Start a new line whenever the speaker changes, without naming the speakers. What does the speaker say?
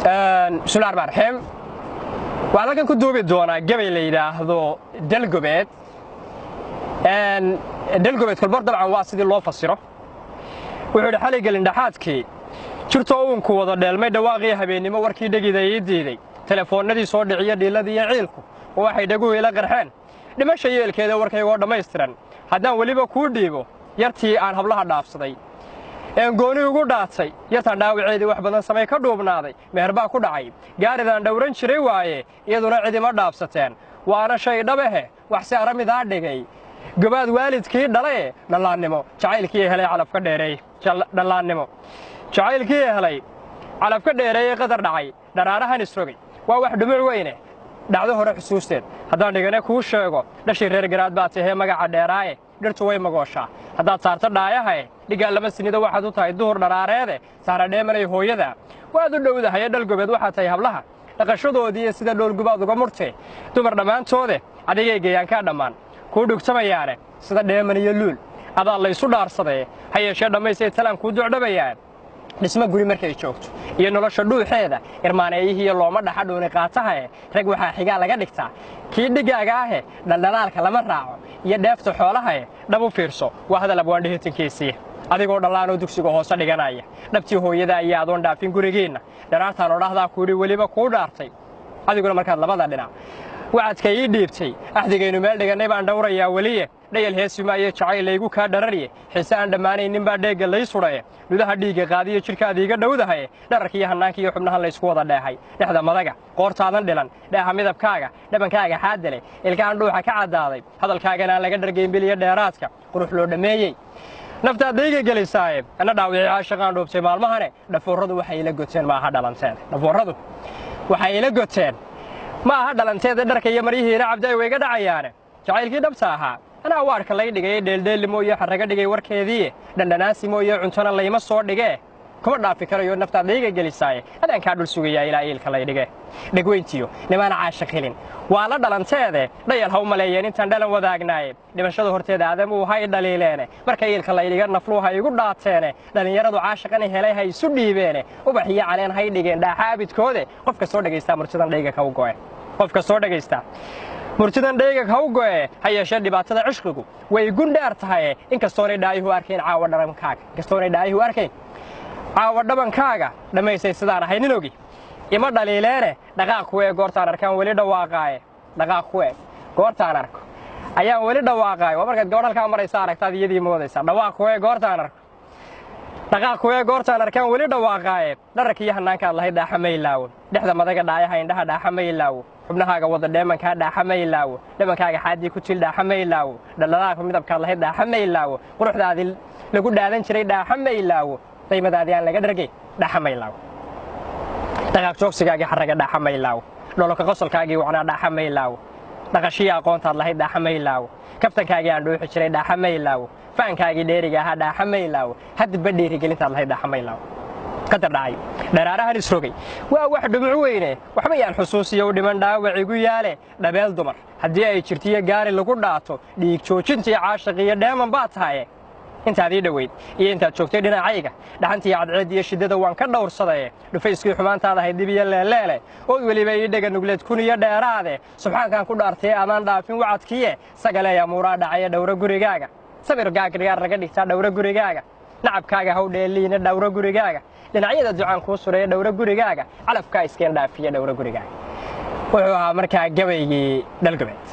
بسم الله الرحمن الرحيم waxaan kan ku duubi doonaa gabay la yiraahdo dalgobeed dalgobeed kolbar dabcan waa sidii loo fasiro wuxuu xalay galin dhaxaadkii jirto uu ku wada dheelmay dhawaaqii habeenimo warkii dhagiday diiday telefoonadii soo dhiciya dhiiladii ciilku waxay dhagu ila qarxeen dhimasho yeelkeeda warkaygo dhameystiran haddaan waliba ku dhiibo yartii aan hablaha dhaafsaday gooni ugu dhaatay yartan dhaawaceedii wax badan samay ka dhuubnaaday meherbaa ku dhacay gaaridan dhawran jiray waaye iyaduna cidima dhaafsateen waana shay dhabahe wax si aramidaa dhigay gabaad waalidkii dhalay dhalaannimo jacaylkii helay calafka dheereey dhalaannimo jacaylkii helay calafka dheereey qadar dhacay dharaarahan isrogay waa wax dhumuc weyne dhacdo hore xusuusteed haddaan dhigane kuu sheego dhashii reer garaad baa tahee magaca dheeraaye dhirtu way magooshaa haddaad saarto dhaayaha dhigaa laba sinida waxaad u tahay duhur dharaareede saara dheemanay hooyada waad u dhowdahay dalgobeed waxaad tahay hablaha dhaqashadoodii sida dhoolgubaad uga murtay dumar dhammaantoode adigay geeyaankaa dhammaan kuu dhugtamayaane sida dheeman iyo luul adaa laysu dhaarsadee ha yeeshee dhammaysay talaan kuu ducdhabayaan dhisma guri markay joogto iyo nolosha dhuuxeeda irmaaneeyihiiyo looma dhaxa dhuuni qaatahae rag waxaa xigaa laga dhigtaa kii dhigaaga ahe dhaldhalaalka lama raaco iyo dheefta xoolahae dhab u fiirso waa hadal abwaandhihitankiisii adigoo dhallaanoo dugsiga hoose dhiganaya dhabtii hooyada ayaa adoon dhaafin gurigiinna dharaartaan odhahdaa kuuhi weliba kuu dhaartay adiguna markaad labada dhinac wacadka ii dhiibtay axdigaynu meel dhigannay baan dhawrayaa weliye dhayal heesima iyo jacayl laygu kaa dharariye xiise aan dhammaanaynin baa dheegga lay sudhaye nudaha dhiigga qaadiyo jidhkaada iiga dhowdahaye dhararkiiyo hannaankiiyo xubnahan laysku wada dheehay dhexda madaga qoortaadan dhilan dheeha midabkaaga dhabankaaga xaadale ilkahan dhuuxa ka caddaaday hadalkaagana aan laga dhargayn biliyo dheeraadka qurux loo dhammeeyey naftaad dayga gelisaaye ana dhaawicii caashaqaan dhuubtay maalmahane dhafoorradu waxay ila goteen maaha dhalanteeda dhafoorradu waxay ila goteen ma aha dhalanteeda dharka iyo maryihiina cabday wayga dhacayaane jacaylkii dhabta ahaa anaa waarka lay dhigay dheeldheellimo iyo xarraga dhigay warkeedii dhandhanaasimo iyo cuntona layma soo dhigee kuma dhaafi karayo naftaad layga gelisaaye adaankaa dhul sugayaa ilaa iilka lay dhige dhegweyntiyo nimaana caashaq helin waa la dhalanteede dhayal ha u maleeyeen intaan dhalan wadaagnaaye dhimashada horteeda aadamuu hay dhaliileene marka iilka laydhiga nafluu ha igu dhaateene dhallinyaradu caashaqani helay ha isu dhiibeene ubax iyo caleen hay dhigeen dhaaxa abidkoode qofka soo dhagaystaa murtidan dhayga ka u go'e qofka soo dhagaystaa murtidan dhayga ka u go'e ha yeeshee dhibaatada cishqigu way gundhaar tahay inkastoonay dhaayuhu arkayn caawa dhabankaaga inkastoonay dhaayuhu arkayn caawa dhabankaaga dhammaysay sidaan ahay nin ogi ima dhaliileene dhaqaaq ku eeg goortaan arkaan weli dhawaaqaaye dhaqaaq ku eeg goortaan arko ayaan weli dhawaaqaaye waa markaad gabadh halkaa maraysa aragtaad iyadii moodaysaa dhawaaq ku eeg goortaan arko dhaqaaq ku eeg goortaan arkaan weli dhawaaqaaye dhararkiiyo hannaankaad lahayd dhaaxa ma ilaawo dhexda madaga dhaayaha indhaha dhaaxa ma ilaawo xubnahaaga wada dheemankaa dhaaxa ma ilaawo dhabankaaga xaaddii ku til dhaaxa ma ilaawo dhaldhalaalka midabkaad lahayd dhaaxa ma ilaawo quruxdaadii lagu dhaadan jiray dhaaxa ma ilaawo daymadaadii aan laga dhargay dhaaxa ma ilaawo dhaqaaq joogsigaagii xarraga dhaaxa ma ilaawo dhololka qosolkaagii wacnaa dhaaxa ma ilaawo dhaqashiya aqoontaad lahayd dhaaxa ma ilaawo kaftankaagii aan dhuuxi jiray dhaaxa ma ilaawo faankaagii dheeriga ahaa dhaaxa ma ilaawo haddaba dhiirigelintaad lahayd dhaaxa ma ilaawo qadar dhacay dharaarahan isrogay waa wax dhumuc weyne waxba yaan xusuusiyo u dhiman dhaawac igu yaale dhabeel dumar haddii ay jirtiyo gaari lagu dhaato dhiig joojintii caashaqiyo dheeman baa tahaye intaad ii dhoweyd iyo intaad joogtay dhinacayga dhaxantii cadceed iyo shiddada waan ka dhowrsadaye dhufayskii xumaantaad ahayd dib iyo leeleele ood weliba ii dhega nugleed kun iyo dheeraade subxaankaan ku dhaartay adaan dhaafin wacadkiye sagaleey amuuraa dhacaya dhowro gurigaaga sabir gaagrigaar laga dhigtaa dhowro gurigaaga nacabkaaga haw dheeliina dhowro gurigaaga dhinacyada ducaan kuu sureeya dhowro gurigaaga calafkaa iskeen dhaafiya dhowro gurigaaga wuxuu ahaa markaa gabaygii dalgobeed